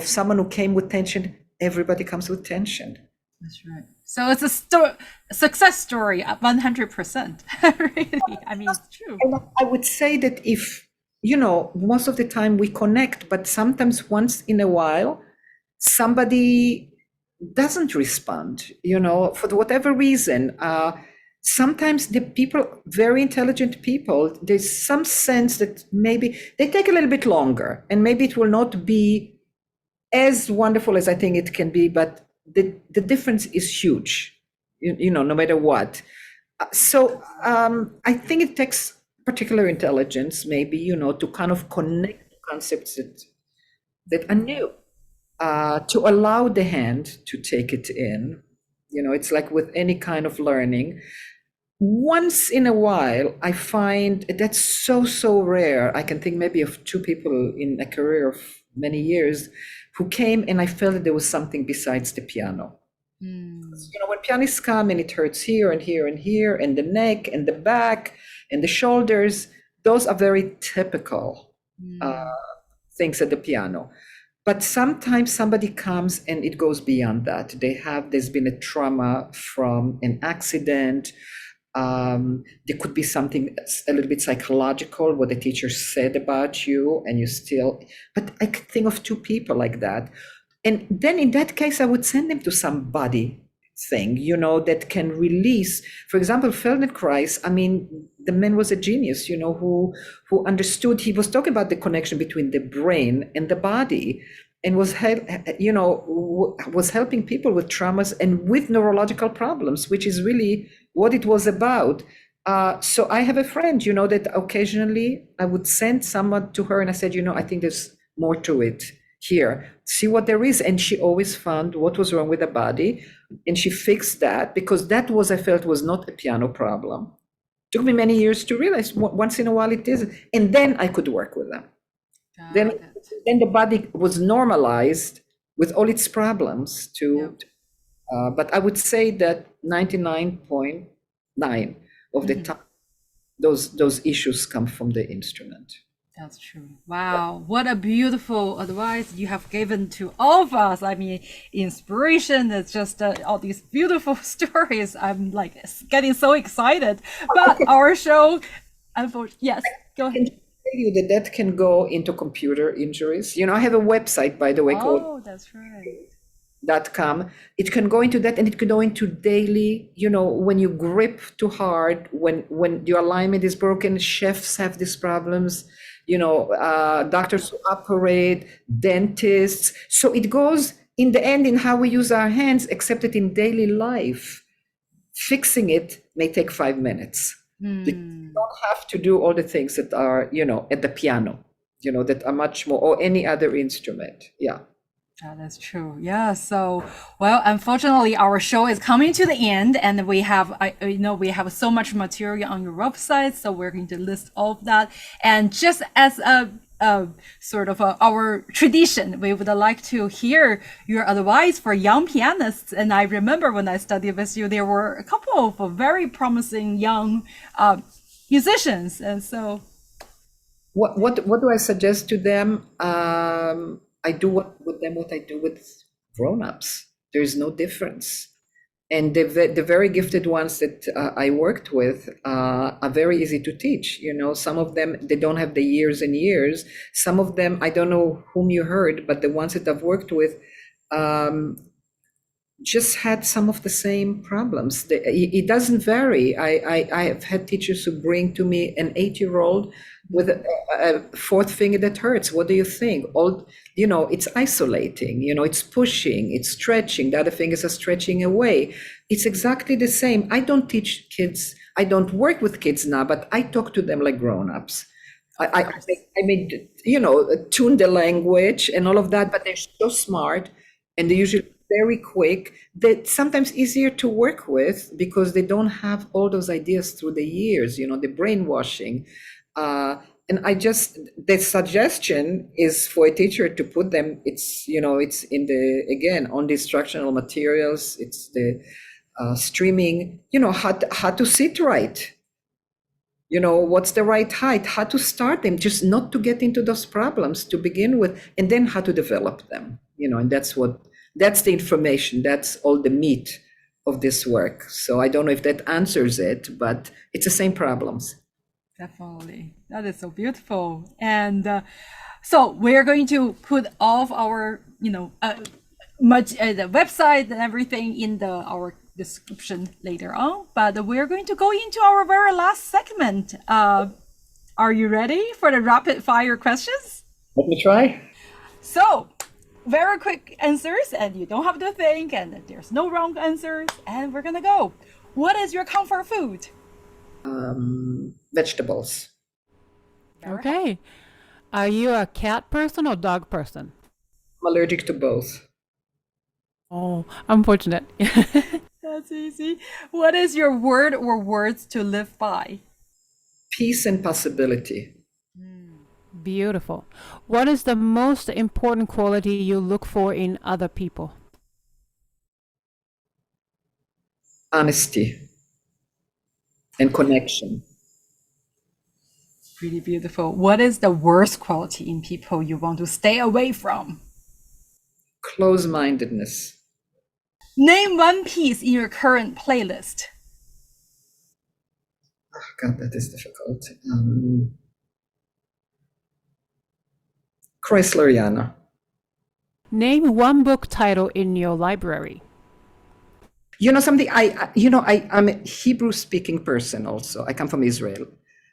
someone who came with tension. Everybody comes with tension. That's right. So it's a success story, 100%. Really, it's true. I would say that if, most of the time we connect, but sometimes once in a while, somebody doesn't respond, for whatever reason. Sometimes the people, very intelligent people, there's some sense that maybe they take a little bit longer, and maybe it will not be as wonderful as I think it can be, but the difference is huge, no matter what. So I think it takes particular intelligence, maybe, to kind of connect concepts that are new, to allow the hand to take it in. It's like with any kind of learning. Once in a while, I find that's so rare. I can think maybe of two people in a career of many years who came, and I felt that there was something besides the piano. When pianists come and it hurts here and here and here, and the neck and the back and the shoulders, those are very typical things at the piano. But sometimes somebody comes and it goes beyond that. There's been a trauma from an accident. There could be something a little bit psychological, what the teacher said about you, and but I could think of two people like that. And then in that case, I would send them to somebody thing, that can release. For example, Feldenkrais, the man was a genius, who understood. He was talking about the connection between the brain and the body. and was was helping people with traumas and with neurological problems, which is really what it was about. So I have a friend, that occasionally I would send someone to her and I said, I think there's more to it here. See what there is. And she always found what was wrong with the body. And she fixed that, because that was, I felt, was not a piano problem. Took me many years to realize once in a while it is. And then I could work with them. Then the body was normalized with all its problems but I would say that 99.9 of the time, those issues come from the instrument. That's true. Wow, what a beautiful advice you have given to all of us. I mean, inspiration. It's just all these beautiful stories. I'm like getting so excited. But our show, unfortunately, yes, go ahead. You that can go into computer injuries. I have a website, by the way, called that's right. .com. It can go into that, and it can go into daily, when you grip too hard, when your alignment is broken. Chefs have these problems, doctors who operate, dentists. So it goes in the end in how we use our hands, except that in daily life, fixing it may take 5 minutes. You don't have to do all the things that are, at the piano, that are much more, or any other instrument. Yeah. Yeah, that's true. Yeah. So, well, unfortunately, our show is coming to the end, and we have so much material on your website. So we're going to list all of that. And just as a sort of our tradition, we would like to hear your advice for young pianists. And I remember when I studied with you, there were a couple of very promising young musicians. And so, what do I suggest to them? I do what I do with grown-ups. There's no difference. And the very gifted ones that I worked with are very easy to teach. Some of them, they don't have the years and years. Some of them, I don't know whom you heard, but the ones that I've worked with just had some of the same problems. It doesn't vary. I have had teachers who bring to me an 8-year-old with a fourth finger that hurts. What do you think? It's isolating, it's pushing, it's stretching, the other fingers are stretching away. It's exactly the same. I don't teach kids, I don't work with kids now, but I talk to them like grown-ups. I made, tune the language and all of that, but they're so smart and they're usually very quick. They're sometimes easier to work with because they don't have all those ideas through the years, the brainwashing. And the suggestion is for a teacher to put them, it's in on the instructional materials, it's the streaming, how to sit right, what's the right height, how to start them, just not to get into those problems to begin with, and then how to develop them, and that's the information, that's all the meat of this work. So I don't know if that answers it, but it's the same problems. Definitely. That is so beautiful. And so we're going to put all of our, the website and everything in our description later on. But we're going to go into our very last segment. Are you ready for the rapid fire questions? Let me try. So, very quick answers, and you don't have to think, and there's no wrong answers. And we're going to go. What is your comfort food? Vegetables. Okay. Are you a cat person or dog person? I'm allergic to both. Oh, unfortunate. That's easy. What is your word or words to live by? Peace and possibility. Beautiful. What is the most important quality you look for in other people? Honesty and connection. Really beautiful. What is the worst quality in people you want to stay away from? Close-mindedness. Name one piece in your current playlist. Oh, God, that is difficult. Chrysleriana. Name one book title in your library. Something I'm a Hebrew speaking person also. I come from Israel.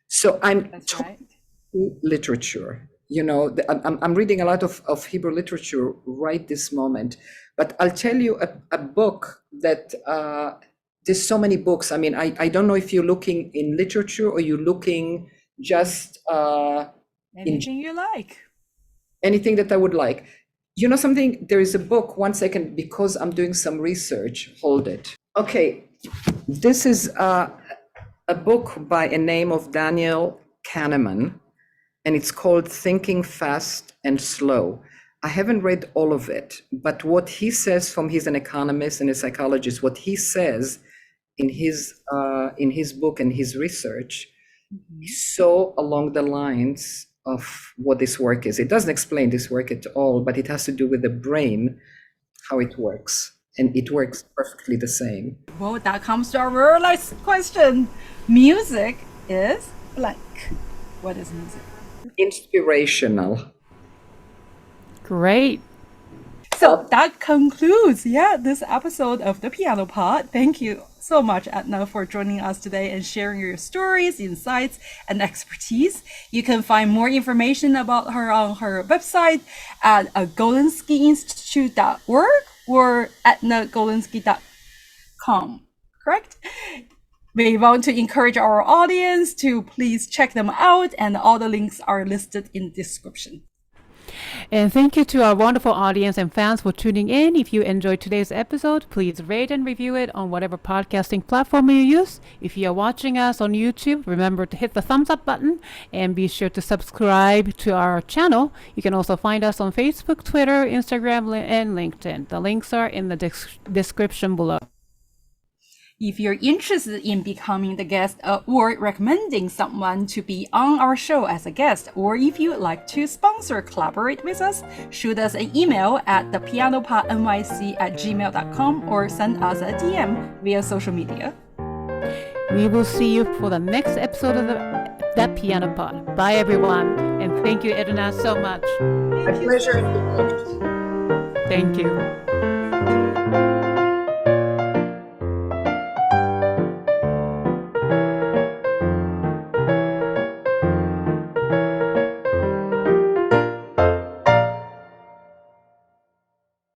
So I'm That's right. to literature. I'm reading a lot of Hebrew literature right this moment. But I'll tell you a book that there's so many books. I mean, I don't know if you're looking in literature or you're looking just Anything you like. anything that I would like. You know something? There is a book, 1 second, because I'm doing some research. Hold it. Okay, this is a book by a name of Daniel Kahneman, and it's called Thinking Fast and Slow. I haven't read all of it, but what he says, from he's an economist and a psychologist, what he says in his book and his research is so along the lines of what this work is. It doesn't explain this work at all, but it has to do with the brain, how it works. And it works perfectly the same. Well, that comes to our very last question. Music is blank. What is music? Inspirational. Great. So that concludes, this episode of the Piano Pod. Thank you so much, Edna, for joining us today and sharing your stories, insights, and expertise. You can find more information about her on her website at golandskyinstitute.org or ednagolansky.com, correct? We want to encourage our audience to please check them out, and all the links are listed in the description. And thank you to our wonderful audience and fans for tuning in. If you enjoyed today's episode, please rate and review it on whatever podcasting platform you use. If you are watching us on YouTube, remember to hit the thumbs up button and be sure to subscribe to our channel. You can also find us on Facebook, Twitter, Instagram, and LinkedIn. The links are in the description below. If you're interested in becoming the guest or recommending someone to be on our show as a guest, or if you would like to sponsor, collaborate with us, shoot us an email at thepianopodnyc@gmail.com or send us a DM via social media. We will see you for the next episode of That Piano Pod. Bye, everyone. And thank you, Edna, so much. My pleasure. Thank you.